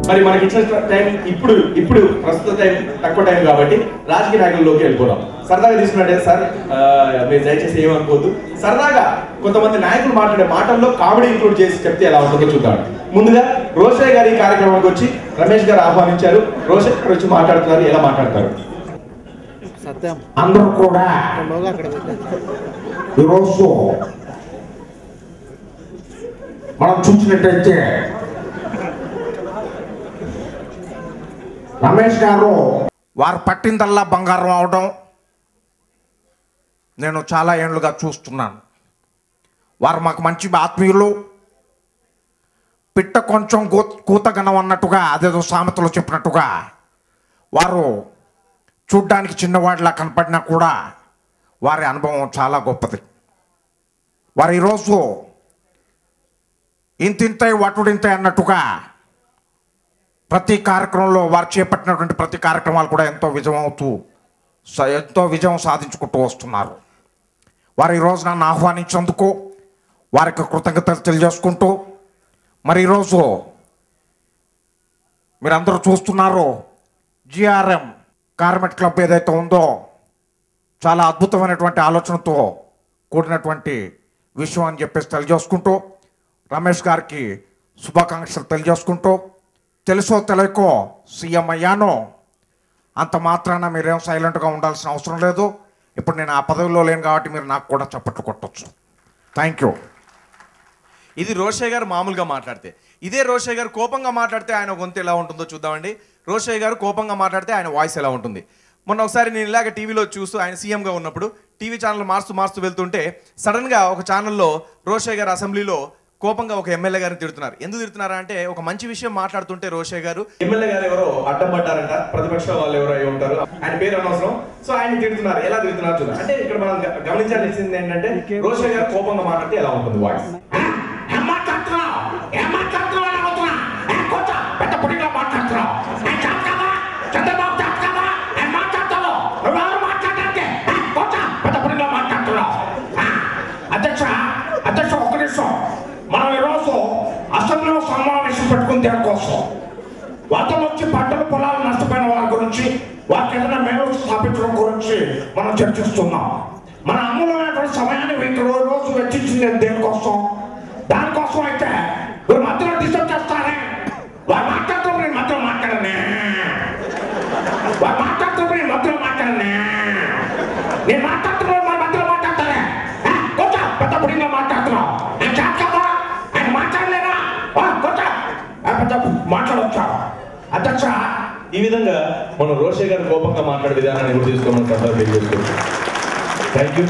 మరి మనకి ఇచ్చిన టైం ఇప్పుడు ప్రస్తుత టైం తక్కువ టైం కాబట్టి రాజకీయ నాయకుల్లోకి వెళ్ళిపోదాం. సరదాగా తీసుకున్నట్టే సార్, మీరు దయచేసి ఏమనుకోవద్దు. సరదాగా కొంతమంది నాయకులు మాట్లాడే మాటల్లో కామెడీ ఇంక్లూడ్ చేసి చెప్తే ఎలా ఉంటుందో చూద్దాం. ముందుగా రోషయ్య గారి కార్యక్రమానికి వచ్చి రమేష్ గారు ఆహ్వానించారు. రోషయ్య గారు వచ్చి మాట్లాడుతున్నారు. ఎలా మాట్లాడతారు? అందరూ కూడా ఈరోజు మనం చూసినట్టయితే రమేష్ గారు వారు పట్టిందల్లా బంగారం అవడం నేను చాలా ఏళ్ళుగా చూస్తున్నాను. వారు మాకు మంచి ఆత్మీయులు. పిట్ట కొంచెం కూతగనం అన్నట్టుగా, అదేదో సామెతలో చెప్పినట్టుగా, వారు చూడ్డానికి చిన్నవాడిలా కనపడినా కూడా వారి అనుభవం చాలా గొప్పది. వారు ఈరోజు ఇంతింతై వటుడింతై అన్నట్టుగా ప్రతి కార్యక్రమంలో వారు చేపట్టినటువంటి ప్రతి కార్యక్రమాలు కూడా ఎంతో విజయం సాధించుకుంటూ వస్తున్నారు. వారు ఈరోజు నన్ను ఆహ్వానించినందుకు వారికి కృతజ్ఞతలు తెలియజేసుకుంటూ, మరి ఈరోజు మీరందరూ చూస్తున్నారు జిఆర్ఎం కార్మెట్ క్లబ్ ఏదైతే ఉందో చాలా అద్భుతమైనటువంటి ఆలోచనతో కూడినటువంటి విషయం అని చెప్పేసి తెలియజేసుకుంటూ, రమేష్ గారికి శుభాకాంక్షలు తెలియజేసుకుంటూ, తెలుసో తెలియకో సీఎం అయ్యానో అంత మాత్రాన మీరేం సైలెంట్గా ఉండాల్సిన అవసరం లేదు. ఇప్పుడు నేను ఆ పదవిలో లేను కాబట్టి మీరు నాకు కూడా చప్పట్లు కొట్టచ్చు. Thank you. ఇది రోషయ్య గారు మామూలుగా మాట్లాడితే. ఇదే రోషయ్య గారు కోపంగా మాట్లాడితే ఆయన గొంతు ఎలా ఉంటుందో చూద్దామండి. రోషయ్య గారు కోపంగా మాట్లాడితే ఆయన వాయిస్ ఎలా ఉంటుంది. మొన్న ఒకసారి నేను ఇలాగ టీవీలో చూస్తూ ఆయన సీఎంగా ఉన్నప్పుడు టీవీ ఛానల్ మారుస్తూ వెళ్తుంటే సడన్గా ఒక ఛానల్లో రోషయ్య గారు అసెంబ్లీలో కోపంగా ఒక ఎమ్మెల్యే గారిని తిడుతున్నారు. ఎందుకు తిడుతున్నారా అంటే, ఒక మంచి విషయం మాట్లాడుతుంటే రోషయ్య గారు ఎమ్మెల్యే గారు ఎవరో అడ్డం పడ్డారంట, ప్రతిపక్ష వాళ్ళు ఎవరో అయి ఉంటారు, ఆయన పేరు అనవసరం. సో ఆయన తిడుతున్నారు. ఎలా తిడుతున్నారు చూద్దాం. అంటే ఇక్కడ మనం గమనించాల్సింది ఏంటంటే, రోషయ్య గారు కోపంగా మాట్లాడితే ఎలా ఉంటుంది వాయిస్. మనం ఈరోజు అసెంబ్లీలో సమావేశం పెట్టుకుని దేనికోసం వాటిలో వచ్చి పంటల పొలాలు నష్టపోయిన వారి గురించి, వారికి ఏదైనా మేలు స్థాపించడం గురించి మనం చర్చిస్తున్నాం. మన అమూల్యమైనటువంటి సమయాన్ని వీటి రోజు వెచ్చించింది దేనికోసం? దానికోసం అయితే మీరు మధ్యలో డిస్టర్బ్ చేస్తారే. వారు మాట్లాడుతున్నప్పుడు నేను మధ్యలో మాట్లాడనే, వారు మాట్లాడుతున్నప్పుడు నేను మధ్యలో మాట్లాడనే, నేను మాట్లాడుతున్నప్పుడు మరి మధ్యలో మాట్లాడతారే. కొంచెం పెద్ద పుడిగా మాట్లాడుతున్నాం. మాట్లాడొచ్చా అధ్యక్ష? ఈ విధంగా మనం రోషయ్య గారు కోపంగా మాట్లాడే విధానాన్ని కూడా తీసుకోమని తెలియజేస్తున్నాం. Thank you.